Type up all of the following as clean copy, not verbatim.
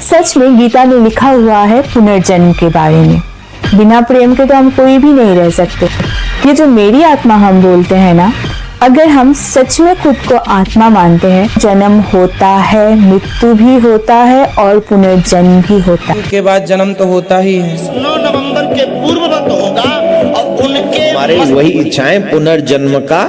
सच में गीता में लिखा हुआ है पुनर्जन्म के बारे में। बिना प्रेम के तो हम कोई भी नहीं रह सकते। ये जो मेरी आत्मा हम बोलते हैं ना, अगर हम सच में खुद को आत्मा मानते हैं, जन्म होता है, मृत्यु भी होता है और पुनर्जन्म भी होता है। के बाद जन्म तो होता ही है। 9 नवंबर के पूर्ववत होगा और उनके हमारी वही इच्छाएं पुनर्जन्म का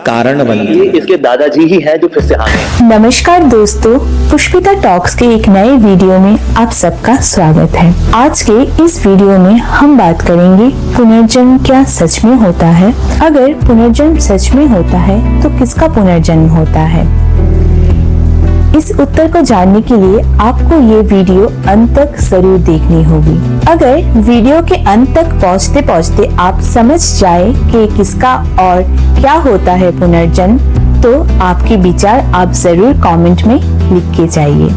कारण बनती है। इसके दादाजी ही हैं जो फिर से आए। नमस्कार दोस्तों, पुष्पिता टॉक्स के एक नए वीडियो में आप सबका स्वागत है। आज के इस वीडियो में हम बात करेंगे पुनर्जन्म क्या सच में होता है। अगर पुनर्जन्म सच में होता है तो किसका पुनर्जन्म होता है? इस उत्तर को जानने के लिए आपको ये वीडियो अंत तक जरूर देखनी होगी। अगर वीडियो के अंत तक पहुँचते पहुँचते आप समझ जाए कि किसका और क्या होता है पुनर्जन्म, तो आपके विचार आप जरूर कमेंट में लिख के जाइए।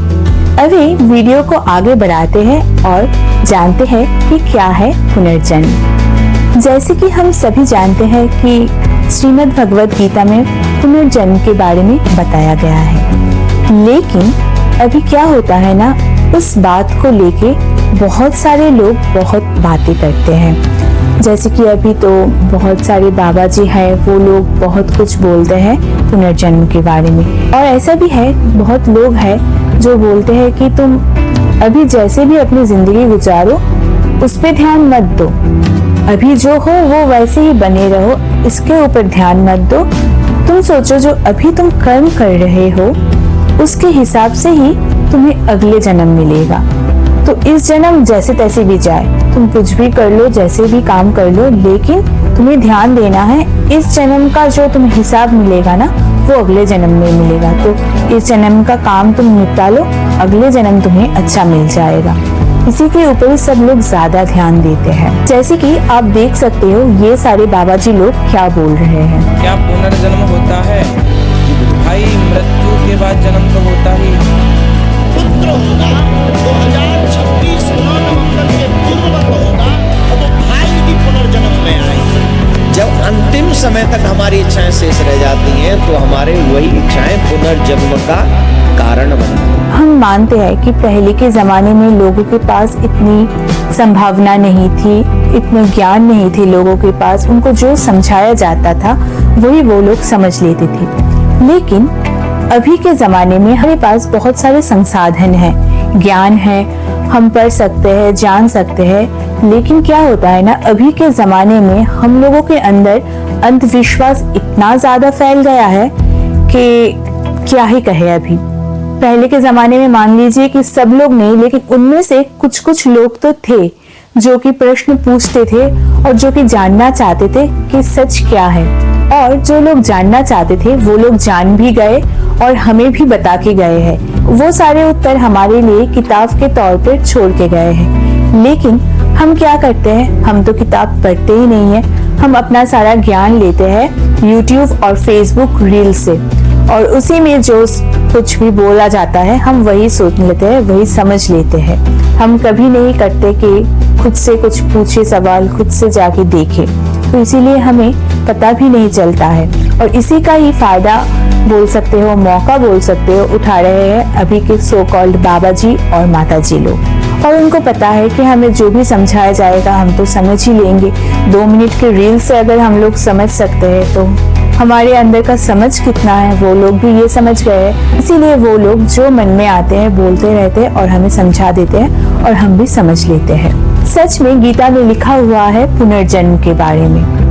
अभी वीडियो को आगे बढ़ाते हैं और जानते हैं कि क्या है पुनर्जन्म। जैसे कि हम सभी जानते हैं कि श्रीमद् भगवत गीता में पुनर्जन्म के बारे में बताया गया है, लेकिन अभी क्या होता है ना, उस बात को लेके बहुत सारे लोग बहुत बातें करते हैं। जैसे कि अभी तो बहुत सारे बाबा जी हैं, वो लोग बहुत कुछ बोलते हैं पुनर्जन्म के बारे में। और ऐसा भी है, बहुत लोग हैं जो बोलते हैं कि तुम अभी जैसे भी अपनी जिंदगी गुजारो, उस पे ध्यान मत दो, अभी जो हो वो वैसे ही बने रहो, इसके ऊपर ध्यान मत दो। तुम सोचो जो अभी तुम कर्म कर रहे हो उसके हिसाब से ही तुम्हें अगले जन्म मिलेगा। तो इस जन्म जैसे तैसे भी जाए, तुम कुछ भी कर लो, जैसे भी काम कर लो, लेकिन तुम्हें ध्यान देना है इस जन्म का जो तुम्हें हिसाब मिलेगा ना, वो अगले जन्म में मिलेगा। तो इस जन्म का काम तुम निपटा लो, अगले जन्म तुम्हें अच्छा मिल जाएगा। इसी के ऊपर सब लोग ज्यादा ध्यान देते हैं। जैसे कि आप देख सकते हो ये सारे बाबा जी लोग क्या बोल रहे हैं। क्या पुनर्जन्म होता है? भाई मृत्यु के बाद जन्म तो होता ही है। पुत्र होगा 2026 9 नवंबर के पूर्ववत होगा और वो भाई भी पुनर्जन्म में आएंगे। जब अंतिम समय तक हमारी इच्छाएं शेष रह जाती हैं तो हमारे वही इच्छाएं पुनर्जन्म का कारण बनती हैं। हम मानते हैं कि पहले के जमाने में लोगों के पास इतनी संभावना नहीं थी, इतने ज्ञान नहीं थे लोगों के पास, उनको जो समझाया जाता था वही वो लोग समझ लेते थे। लेकिन अभी के जमाने में हमारे पास बहुत सारे संसाधन हैं, ज्ञान है, हम पढ़ सकते हैं, जान सकते हैं। लेकिन क्या होता है ना, अभी के जमाने में हम लोगों के अंदर अंधविश्वास इतना ज्यादा फैल गया है कि क्या ही कहे। अभी पहले के जमाने में मान लीजिए कि सब लोग नहीं, लेकिन उनमें से कुछ कुछ लोग तो थे जो कि प्रश्न पूछते थे और जो कि जानना चाहते थे कि सच क्या है। और जो लोग जानना चाहते थे वो लोग जान भी गए और हमें भी बता के गए हैं। वो सारे उत्तर हमारे लिए किताब के तौर पर छोड़ के गए हैं। लेकिन हम क्या करते हैं, हम तो किताब पढ़ते ही नहीं है। हम अपना सारा ज्ञान लेते हैं YouTube और Facebook रील से, और उसी में जो कुछ भी बोला जाता है हम वही सोच लेते हैं, वही समझ लेते हैं। हम कभी नहीं करते कि खुद से कुछ पूछे सवाल, खुद से जाके देखे। तो इसीलिए हमें पता भी नहीं चलता है। और इसी का ही फायदा बोल सकते हो, मौका बोल सकते हो, उठा रहे हैं अभी के सो कॉल्ड बाबा जी और माता जी लोग। और उनको पता है कि हमें जो भी समझाया जाएगा हम तो समझ ही लेंगे। 2 मिनट के रील से अगर हम लोग समझ सकते हैं तो हमारे अंदर का समझ कितना है वो लोग भी ये समझ गए हैं। इसीलिए वो लोग जो मन में आते हैं बोलते रहते हैं और हमें समझा देते हैं और हम भी समझ लेते हैं। सच में गीता में लिखा हुआ है पुनर्जन्म के बारे में।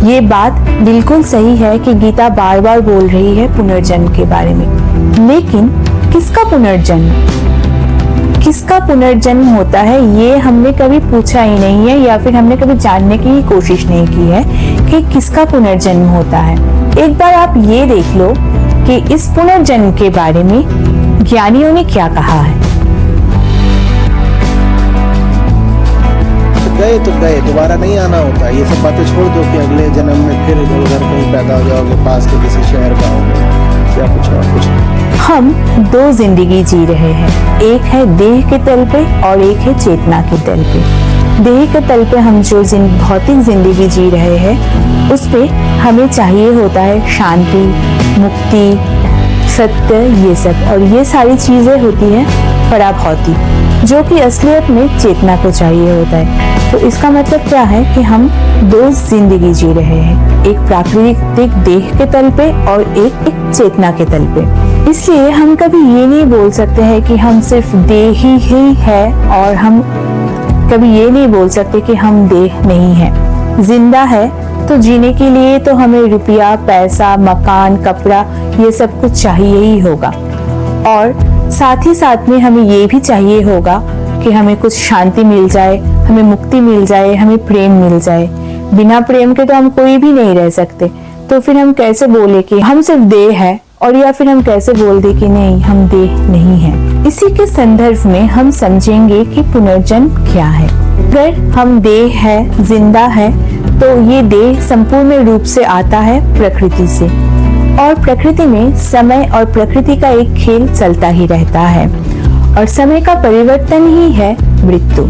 ये बात बिल्कुल सही है कि गीता बार बार बोल रही है पुनर्जन्म के बारे में, लेकिन किसका पुनर्जन्म, किसका पुनर्जन्म होता है ये हमने कभी पूछा ही नहीं है, या फिर हमने कभी जानने की ही कोशिश नहीं की है कि किसका पुनर्जन्म होता है। एक बार आप ये देख लो कि इस पुनर्जन्म के बारे में ज्ञानियों ने क्या कहा है। गए तो गए, दोबारा नहीं आना होता। ये सब बातें छोड़ दो कि अगले जन्म में फिर इधर उधर कहीं पैदा हो जाओगे, पास के किसी शहर का होगे, क्या कुछ और कुछ। हम 2 जिंदगी जी रहे हैं, एक है देह के तल पे और एक है चेतना के तल पे। देह के तल पे हम जो भौतिक जिंदगी जी रहे हैं उस पे हमें चाहिए होता है शांति, मुक्ति, सत्य, ये सब। और ये सारी चीजें होती है पराभौतिक, जो कि असलियत में चेतना को चाहिए होता है। तो इसका मतलब क्या है कि हम दो जिंदगी जी रहे हैं, एक प्राकृतिक देह के तल पे और एक चेतना के तल पे। इसलिए हम कभी ये नहीं बोल सकते हैं कि हम सिर्फ देह ही है, और हम कभी ये नहीं बोल सकते कि हम देह नहीं है। जिंदा है तो जीने के लिए तो हमें रुपया, पैसा, मकान, कपड़ा ये सब कुछ चाहिए ही होगा, और साथ ही साथ में हमें ये भी चाहिए होगा कि हमें कुछ शांति मिल जाए, हमें मुक्ति मिल जाए, हमें प्रेम मिल जाए। बिना प्रेम के तो हम कोई भी नहीं रह सकते। तो फिर हम कैसे बोले कि हम सिर्फ देह है, और या फिर हम कैसे बोल दे कि नहीं हम देह नहीं है। इसी के संदर्भ में हम समझेंगे कि पुनर्जन्म क्या है। अगर हम देह है, जिंदा है, तो ये देह संपूर्ण रूप से आता है प्रकृति से, और प्रकृति में समय और प्रकृति का एक खेल चलता ही रहता है, और समय का परिवर्तन ही है मृत्यु।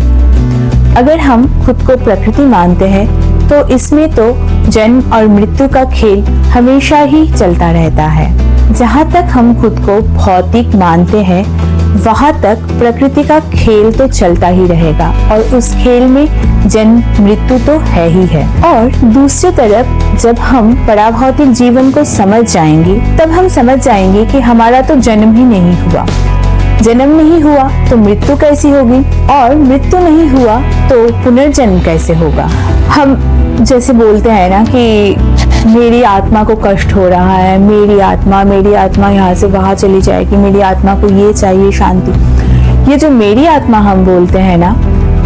अगर हम खुद को प्रकृति मानते हैं तो इसमें तो जन्म और मृत्यु का खेल हमेशा ही चलता रहता है। जहाँ तक हम खुद को भौतिक मानते हैं वहां तक प्रकृति का खेल तो चलता ही रहेगा, और उस खेल में जन्म मृत्यु तो है ही है। और दूसरी तरफ जब हम पराभौतिक जीवन को समझ जाएंगे तब हम समझ जाएंगे कि हमारा तो जन्म ही नहीं हुआ। जन्म नहीं हुआ तो मृत्यु कैसी होगी, और मृत्यु नहीं हुआ तो पुनर्जन्म कैसे होगा। हम जैसे बोलते हैं ना कि मेरी आत्मा को कष्ट हो रहा है, मेरी आत्मा यहाँ से वहां चली जाएगी, मेरी आत्मा को ये चाहिए शांति। ये जो मेरी आत्मा हम बोलते हैं ना,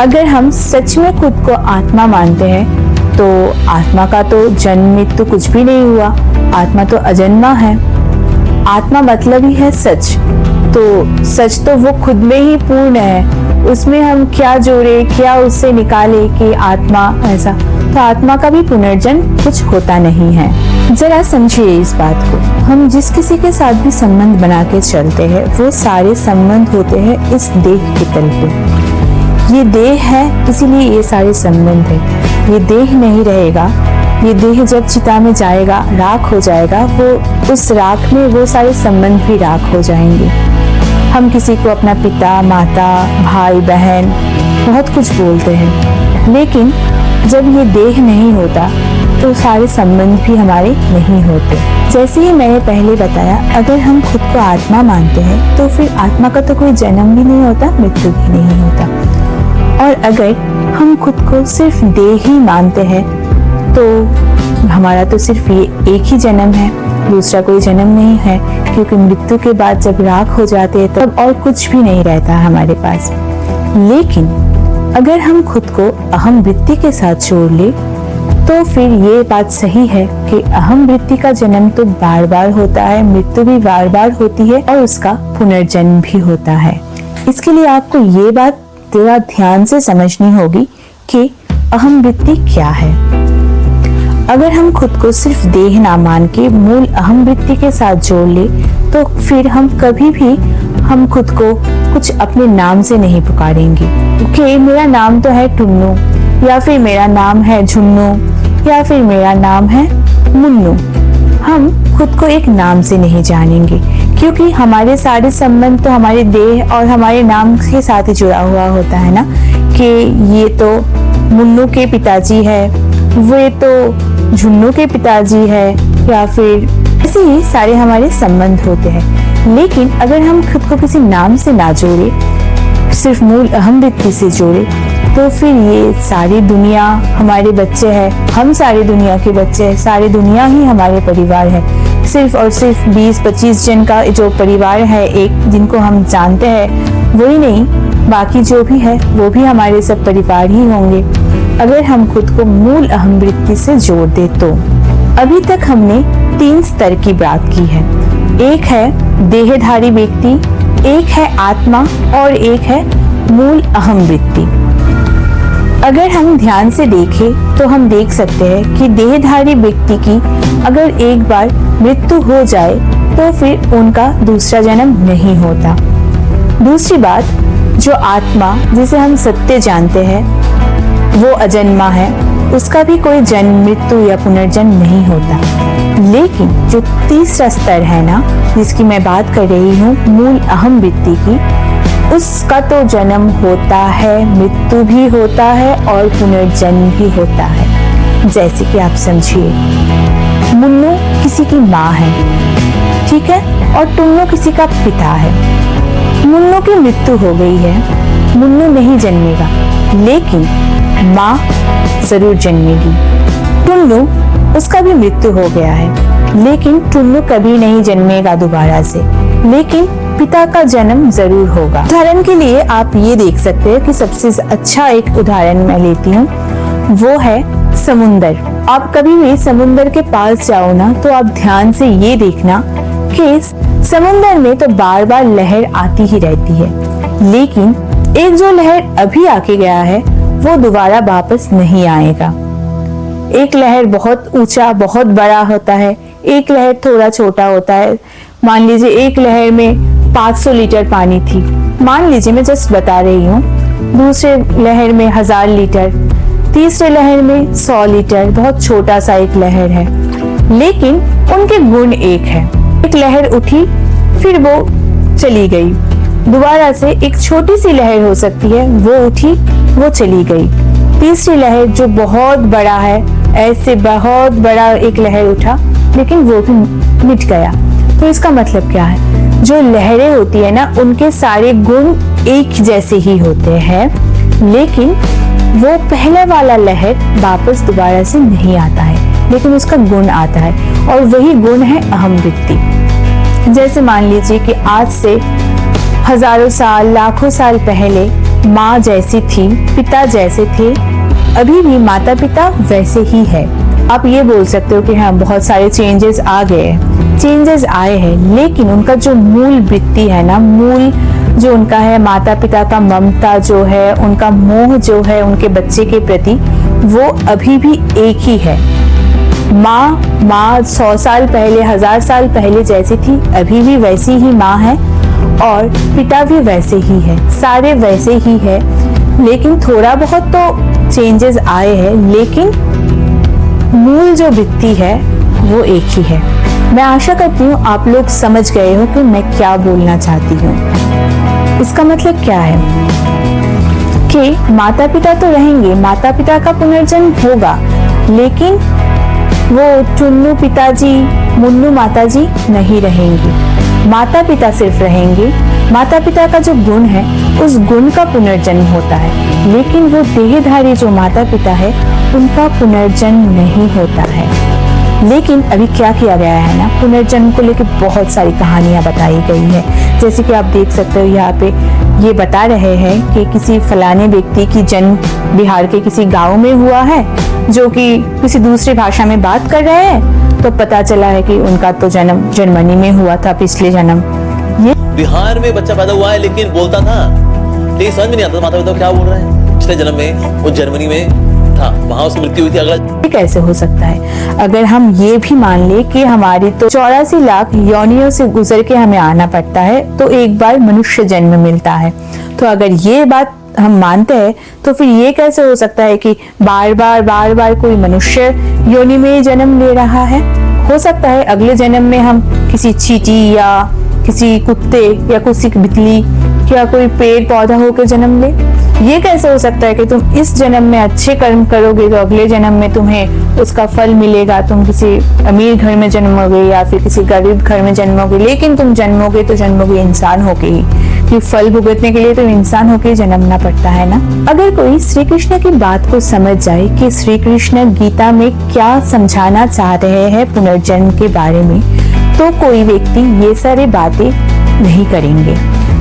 अगर हम सच में खुद को आत्मा मानते हैं तो आत्मा का तो जन्म मृत्यु कुछ भी नहीं हुआ, आत्मा तो अजन्मा है। आत्मा मतलब ही है सच, तो सच तो वो खुद में ही पूर्ण है, उसमें हम क्या जोड़े, क्या उससे निकाले कि आत्मा ऐसा। तो आत्मा का भी पुनर्जन्म कुछ होता नहीं है। जरा समझिए इस बात को। हम जिस किसी के साथ भी संबंध बना के चलते हैं वो सारे संबंध होते हैं इस देह के तल पे। ये देह है इसीलिए ये सारे संबंध है। ये देह नहीं रहेगा, ये देह जब चिता में जाएगा, राख हो जाएगा, वो उस राख में वो सारे संबंध भी राख हो जाएंगे। हम किसी को अपना पिता, माता, भाई, बहन बहुत कुछ बोलते हैं, लेकिन जब ये देह नहीं होता तो सारे संबंध भी हमारे नहीं होते। जैसे ही मैंने पहले बताया, अगर हम खुद को आत्मा मानते हैं तो फिर आत्मा का तो कोई जन्म भी नहीं होता, मृत्यु भी नहीं होता। और अगर हम खुद को सिर्फ देह ही मानते हैं तो हमारा तो सिर्फ ये एक ही जन्म है, दूसरा कोई जन्म नहीं है, क्योंकि मृत्यु के बाद जब राख हो जाते हैं तब और कुछ भी नहीं रहता हमारे पास। लेकिन अगर हम खुद को अहम वृत्ति के साथ जोड़ ले तो फिर ये बात सही है कि अहम वृत्ति का जन्म तो बार बार होता है, मृत्यु भी बार बार होती है, और उसका पुनर्जन्म भी होता है। इसके लिए आपको ये बात थोड़ा ध्यान से समझनी होगी कि अहम वृत्ति क्या है। अगर हम खुद को सिर्फ देह ना मान के मूल अहम वृत्ति के साथ जोड़ ले तो फिर हम कभी भी हम खुद को कुछ अपने नाम से नहीं पुकारेंगे कि मेरा नाम तो है टुन्नू, या फिर मेरा नाम है झुन्नू, या फिर मेरा नाम है मुन्नू। हम खुद को एक नाम से नहीं जानेंगे, क्योंकि हमारे सारे संबंध तो हमारे देह और हमारे नाम के साथ ही जुड़ा हुआ होता है ना, कि ये तो मुन्नू के पिताजी है, वे तो झुन्नू के पिताजी है, या फिर ऐसे ही सारे हमारे संबंध होते हैं। लेकिन अगर हम खुद को किसी नाम से ना जोड़े, सिर्फ मूल अहम वृत्ति से जोड़े, तो फिर ये सारी दुनिया हमारे बच्चे हैं, हम सारी दुनिया के बच्चे हैं, सारी दुनिया ही हमारे परिवार है। सिर्फ और सिर्फ 20-25 जन का जो परिवार है एक, जिनको हम जानते हैं, वही नहीं, बाकी जो भी है वो भी हमारे सब परिवार ही होंगे अगर हम खुद को मूल अहम वृत्ति से जोड़ दे तो। अभी तक हमने 3 स्तर की बात की है। एक है देहधारी व्यक्ति, एक है आत्मा, और एक है मूल अहम वृत्ति। अगर हम ध्यान से देखें तो हम देख सकते हैं कि देहधारी व्यक्ति की अगर एक बार मृत्यु हो जाए तो फिर उनका दूसरा जन्म नहीं होता। दूसरी बात, जो आत्मा जिसे हम सत्य जानते हैं वो अजन्मा है, उसका भी कोई जन्म, मृत्यु या पुनर्जन्म नहीं होता। लेकिन जो तीसरा स्तर है ना, जिसकी मैं बात कर रही हूँ, मूल अहम वृत्ति की, उसका तो जन्म होता है, मृत्यु भी होता है और पुनर्जन्म भी होता है। जैसे कि आप समझिए, मुन्नू किसी की माँ है, ठीक है, और टुन्नू किसी का पिता है। मुन्नू की मृत्यु हो गई है, मुन्नू नहीं जन्मेगा, लेकिन माँ जरूर जन्मेगी। टुन्नू, उसका भी मृत्यु हो गया है, लेकिन टुन्नू कभी नहीं जन्मेगा दोबारा से, लेकिन पिता का जन्म जरूर होगा। उदाहरण के लिए आप ये देख सकते हैं कि सबसे अच्छा एक उदाहरण मैं लेती हूँ, वो है समुंदर। आप कभी भी समुंदर के पास जाओ ना, तो आप ध्यान से ये देखना कि समुंदर में तो बार बार लहर आती ही रहती है, लेकिन एक जो लहर अभी आके गया है वो दोबारा वापस नहीं आएगा। एक लहर बहुत ऊंचा, बहुत बड़ा होता है, एक लहर थोड़ा छोटा होता है। मान लीजिए एक लहर में 500 लीटर पानी थी, मान लीजिए, मैं जस्ट बता रही हूँ। दूसरे लहर में 1000 लीटर, तीसरे लहर में 100 लीटर, बहुत छोटा सा एक लहर है, लेकिन उनके गुण एक है। एक लहर उठी, फिर वो चली गई, दोबारा से एक छोटी सी लहर हो सकती है, वो उठी, वो चली गई। तीसरी लहर जो बहुत बड़ा है, ऐसे बहुत बड़ा एक लहर उठा, लेकिन वो भी मिट गया। तो इसका मतलब क्या है, जो लहरें होती है ना, उनके सारे गुण एक जैसे ही होते हैं, लेकिन वो पहले वाला लहर वापस दोबारा से नहीं आता है, लेकिन उसका गुण आता है, और वही गुण है अहम वृत्ति। जैसे मान लीजिए कि आज से हजारों साल, लाखों साल पहले माँ जैसी थी, पिता जैसे थे, अभी भी माता पिता वैसे ही है। आप ये बोल सकते हो कि हाँ, बहुत सारे चेंजेस आ गए, चेंजेस आए हैं, लेकिन उनका जो मूल वृत्ति है ना, मूल जो उनका है, माता पिता का ममता जो है, उनका मोह जो है उनके बच्चे के प्रति, वो अभी भी एक ही है। माँ 100 साल पहले, 1000 साल पहले जैसी थी, अभी भी वैसी ही माँ है, और पिता भी वैसे ही है, सारे वैसे ही है, लेकिन थोड़ा बहुत तो चेंजेस आए हैं, लेकिन मूल जो वृत्ति है वो एक ही है। मैं आशा करती हूँ आप लोग समझ गए हो कि मैं क्या बोलना चाहती हूँ। इसका मतलब क्या है कि माता पिता तो रहेंगे, माता पिता का पुनर्जन्म होगा, लेकिन वो टुन्नू पिताजी, मुन्नू माताजी नहीं रहेंगे। माता पिता सिर्फ रहेंगे। माता पिता का जो गुण है, उस गुण का पुनर्जन्म होता है, लेकिन वो देहधारी जो माता पिता है, उनका पुनर्जन्म नहीं होता है। लेकिन अभी क्या किया गया है ना, पुनर्जन्म को लेकर बहुत सारी कहानियां बताई गई है। जैसे कि आप देख सकते हो, यहाँ पे ये बता रहे हैं कि किसी फलाने व्यक्ति की जन्म बिहार के किसी गांव में हुआ है, जो कि किसी दूसरी भाषा में बात कर रहे हैं, तो पता चला है कि उनका तो जन्म जर्मनी में हुआ था पिछले जन्म। ये बिहार में बच्चा पैदा हुआ है लेकिन बोलता था, लेकिन समझ में नहीं आता माता पिता क्या बोल रहे हैं। पिछले जन्म में वो जर्मनी में था, वहां उसकी मृत्यु हुई थी। अगला कैसे हो सकता है? अगर हम ये भी मान ले कि हमारी तो 84 लाख योनियों से गुजर के हमें आना पड़ता है, तो एक बार मनुष्य जन्म मिलता है। तो अगर ये बात हम मानते हैं, तो फिर ये कैसे हो सकता है कि बार बार कोई मनुष्य योनि में जन्म ले रहा है? हो सकता है अगले जन्म में हम किसी चींटी या किसी कुत्ते या किसी बिल्ली या कोई पेड़ पौधा होकर जन्म ले। ये कैसे हो सकता है कि तुम इस जन्म में अच्छे कर्म करोगे तो अगले जन्म में तुम्हें उसका फल मिलेगा, तुम किसी अमीर घर में जन्मोगे या फिर किसी गरीब घर में जन्मोगे, लेकिन तुम जन्मोगे तो जन्मोगे इंसान होके ही, कि फल भुगतने के लिए तो इंसान होके ही जन्मना पड़ता है ना। अगर कोई श्री कृष्ण की बात को समझ जाए कि श्री कृष्ण गीता में क्या समझाना चाह रहे हैं पुनर्जन्म के बारे में, तो कोई व्यक्ति ये सारी बातें नहीं करेंगे।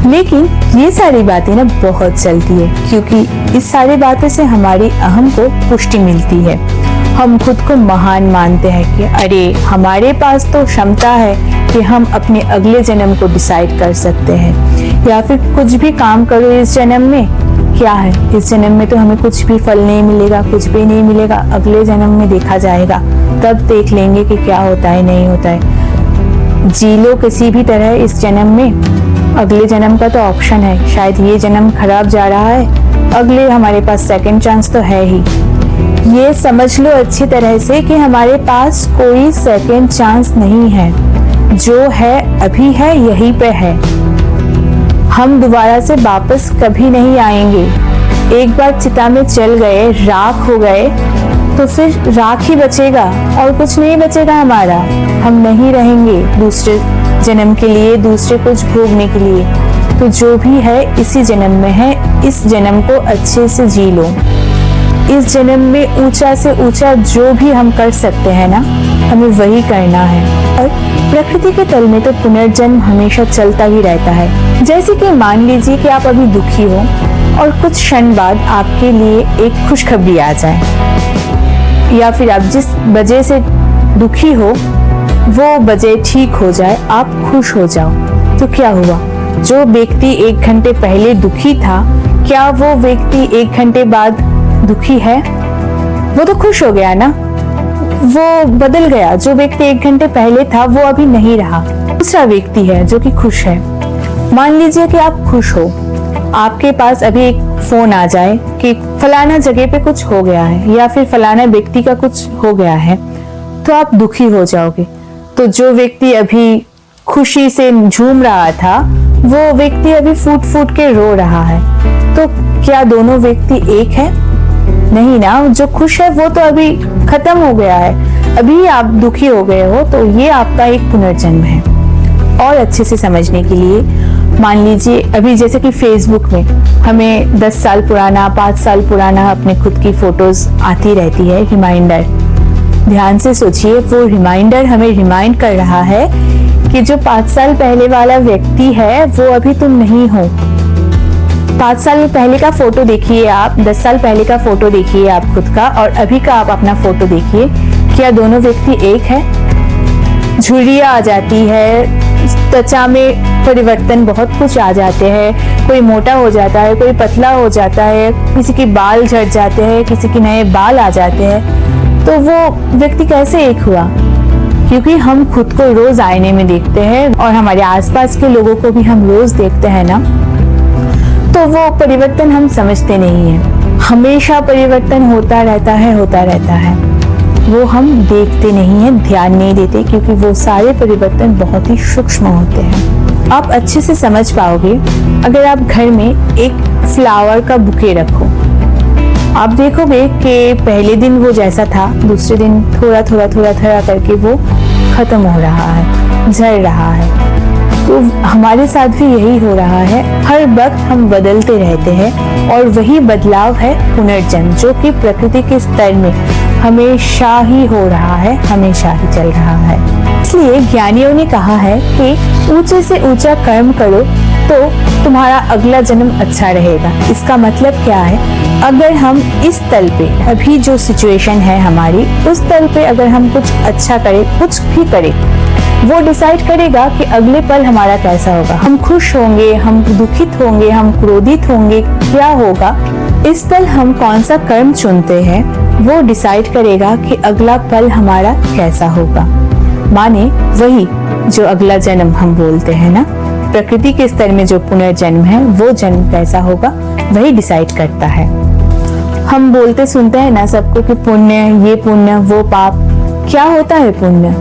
लेकिन ये सारी बातें ना बहुत चलती है, क्योंकि इस सारी बातों से हमारी अहम को पुष्टि मिलती है। हम खुद को महान मानते हैं कि अरे हमारे पास तो क्षमता है कि हम अपने अगले जन्म को डिसाइड कर सकते हैं, या फिर कुछ भी काम करो इस जन्म में, क्या है इस जन्म में तो हमें कुछ भी फल नहीं मिलेगा, कुछ भी नहीं मिलेगा, अगले जन्म में देखा जाएगा, तब देख लेंगे कि क्या होता है नहीं होता है। जी लो किसी भी तरह इस जन्म में, अगले जन्म का तो ऑप्शन है, शायद ये जन्म खराब जा रहा है, अगले हमारे पास सेकंड चांस तो है ही। ये समझ लो अच्छी तरह से कि हमारे पास कोई सेकंड चांस नहीं है, जो है अभी है यहीं पे है। हम दोबारा से वापस कभी नहीं आएंगे। एक बार चिता में जल गए, राख हो गए, तो फिर राख ही बचेगा और कुछ नहीं बचेगा हमारा। हम नहीं रहेंगे दूसरे जन्म के लिए, दूसरे कुछ भोगने के लिए। तो जो भी है इसी जन्म में है, इस जन्म को अच्छे से जी लो। इस जन्म में ऊंचा से ऊंचा जो भी हम कर सकते हैं ना, हमें वही करना है। और प्रकृति के तल में तो पुनर्जन्म हमेशा चलता ही रहता है। जैसे कि मान लीजिए कि आप अभी दुखी हो और कुछ क्षण बाद आपके लिए एक खुशखबरी आ जाए, या फिर आप जिस वजह से दुखी हो वो वजह ठीक हो जाए, आप खुश हो जाओ, तो क्या हुआ? जो व्यक्ति 1 घंटे पहले दुखी था, क्या वो व्यक्ति 1 घंटे बाद दुखी है? वो तो खुश हो गया ना, वो बदल गया। जो व्यक्ति 1 घंटे पहले था वो अभी नहीं रहा, दूसरा व्यक्ति है जो कि खुश है। मान लीजिए कि आप खुश हो, आपके पास अभी एक फोन आ जाए कि फलाना जगह पे कुछ हो गया है या फिर फलाना व्यक्ति का कुछ हो गया है, तो आप दुखी हो जाओगे। तो जो व्यक्ति अभी खुशी से झूम रहा था, वो व्यक्ति अभी फूट फूट के रो रहा है। तो क्या दोनों व्यक्ति एक है? नहीं ना। जो खुश है वो तो अभी खत्म हो गया है, अभी आप दुखी हो गए हो, तो ये आपका एक पुनर्जन्म है। और अच्छे से समझने के लिए मान लीजिए अभी जैसे कि फेसबुक में हमें 10 साल पुराना, 5 साल पुराना अपने खुद की फोटोज आती रहती है, रिमाइंडर। ध्यान से सोचिए, वो रिमाइंडर हमें रिमाइंड कर रहा है कि जो 5 साल पहले वाला व्यक्ति है वो अभी तुम नहीं हो। 5 साल पहले का फोटो देखिए आप, 10 साल पहले का फोटो देखिए आप खुद का, और अभी का आप अपना फोटो देखिए। क्या दोनों व्यक्ति एक है? झुर्रियां आ जाती है, त्वचा में परिवर्तन बहुत कुछ आ जाते हैं। कोई मोटा हो जाता है, कोई पतला हो जाता है, किसी के बाल झड़ जाते हैं, किसी के नए बाल आ जाते हैं। तो वो व्यक्ति कैसे एक हुआ? क्योंकि हम खुद को रोज आईने में देखते हैं और हमारे आसपास के लोगों को भी हम रोज देखते हैं ना, तो वो परिवर्तन हम समझते नहीं है। हमेशा परिवर्तन होता रहता है। वो हम देखते नहीं है, ध्यान नहीं देते, क्योंकि वो सारे परिवर्तन बहुत ही सूक्ष्म होते हैं। आप अच्छे से समझ पाओगे अगर आप घर में एक फ्लावर का बुके रखो। आप देखोगे कि पहले दिन वो जैसा था, दूसरे दिन थोड़ा करके वो खत्म हो रहा है, झड़ रहा है। तो हमारे साथ भी यही हो रहा है। हर वक्त हम बदलते रहते हैं और वही बदलाव है पुनर्जन्म, जो कि प्रकृति के स्तर में हमेशा ही हो रहा है, हमेशा ही चल रहा है। इसलिए ज्ञानियों ने कहा है कि ऊंचे से ऊंचा कर्म करो तो तुम्हारा अगला जन्म अच्छा रहेगा। इसका मतलब क्या है? अगर हम इस तल पे, अभी जो सिचुएशन है हमारी, उस तल पे अगर हम कुछ अच्छा करें, कुछ भी करें, वो डिसाइड करेगा कि अगले पल हमारा कैसा होगा। हम खुश होंगे, हम दुखित होंगे, हम क्रोधित होंगे, क्या होगा? इस पल हम कौन सा कर्म चुनते हैं वो डिसाइड करेगा कि अगला पल हमारा कैसा होगा। माने वही जो अगला जन्म हम बोलते हैं ना, प्रकृति के स्तर में जो पुनर्जन्म है, वो जन्म कैसा होगा वही डिसाइड करता है। हम बोलते सुनते हैं ना सबको कि पुण्य, ये पुण्य, वो पाप। क्या होता है पुण्य?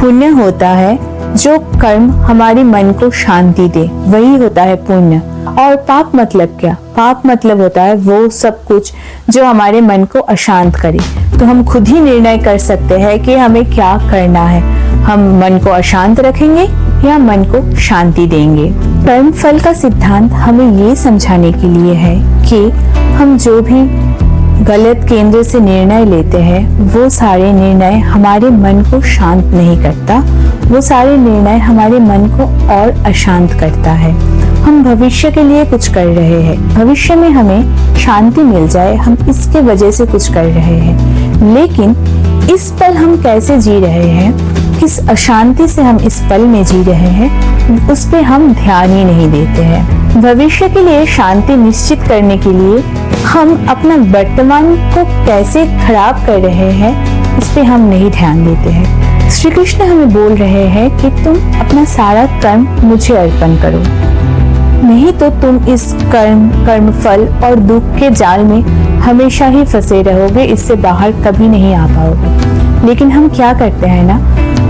पुण्य होता है जो कर्म हमारी मन को शांति दे, वही होता है पुण्य। और पाप मतलब क्या? पाप मतलब होता है वो सब कुछ जो हमारे मन को अशांत करे। तो हम खुद ही निर्णय कर सकते हैं कि हमें क्या करना है। हम मन को अशांत रखेंगे या मन को शांति देंगे। कर्म फल का सिद्धांत हमें ये समझाने के लिए है कि हम जो भी गलत केंद्र से निर्णय लेते हैं, वो सारे निर्णय हमारे मन को शांत नहीं करता, वो सारे निर्णय हमारे मन को और अशांत करता है। हम भविष्य के लिए कुछ कर रहे हैं, भविष्य में हमें शांति मिल जाए, हम इसके वजह से कुछ कर रहे हैं। लेकिन इस पल हम कैसे जी रहे हैं, किस अशांति से हम इस पल में जी रहे हैं, उस पे हम ध्यान ही नहीं देते हैं। भविष्य के लिए शांति निश्चित करने के लिए हम अपना वर्तमान को कैसे खराब कर रहे हैं, इस पे हम नहीं ध्यान देते हैं। श्री कृष्ण हमें बोल रहे हैं कि तुम अपना सारा कर्म मुझे अर्पण करो, नहीं तो तुम इस कर्म फल और दुख के जाल में हमेशा ही फंसे रहोगे, इससे बाहर कभी नहीं आ पाओगे। लेकिन हम क्या करते हैं ना,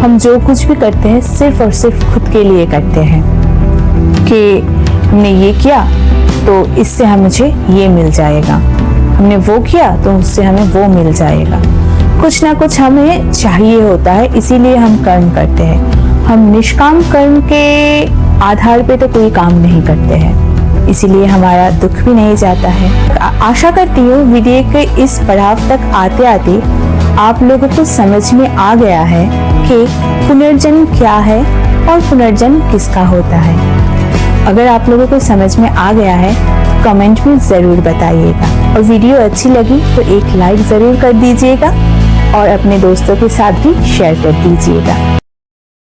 हम जो कुछ भी करते हैं सिर्फ और सिर्फ खुद के लिए करते हैं कि हमने ये किया तो इससे मुझे ये मिल जाएगा, हमने वो किया तो उससे हमें वो मिल जाएगा। कुछ ना कुछ हमें चाहिए होता है, इसीलिए हम कर्म करते हैं। हम निष्काम कर्म के आधार पे तो कोई काम नहीं करते हैं, इसीलिए हमारा दुख भी नहीं जाता है। आशा करती हूँ वीडियो के इस पड़ाव तक आते आते आप लोगों को समझ में आ गया है कि पुनर्जन्म क्या है और पुनर्जन्म किसका होता है। अगर आप लोगों को समझ में आ गया है तो कमेंट में ज़रूर बताइएगा, और वीडियो अच्छी लगी तो एक लाइक ज़रूर कर दीजिएगा और अपने दोस्तों के साथ भी शेयर कर दीजिएगा।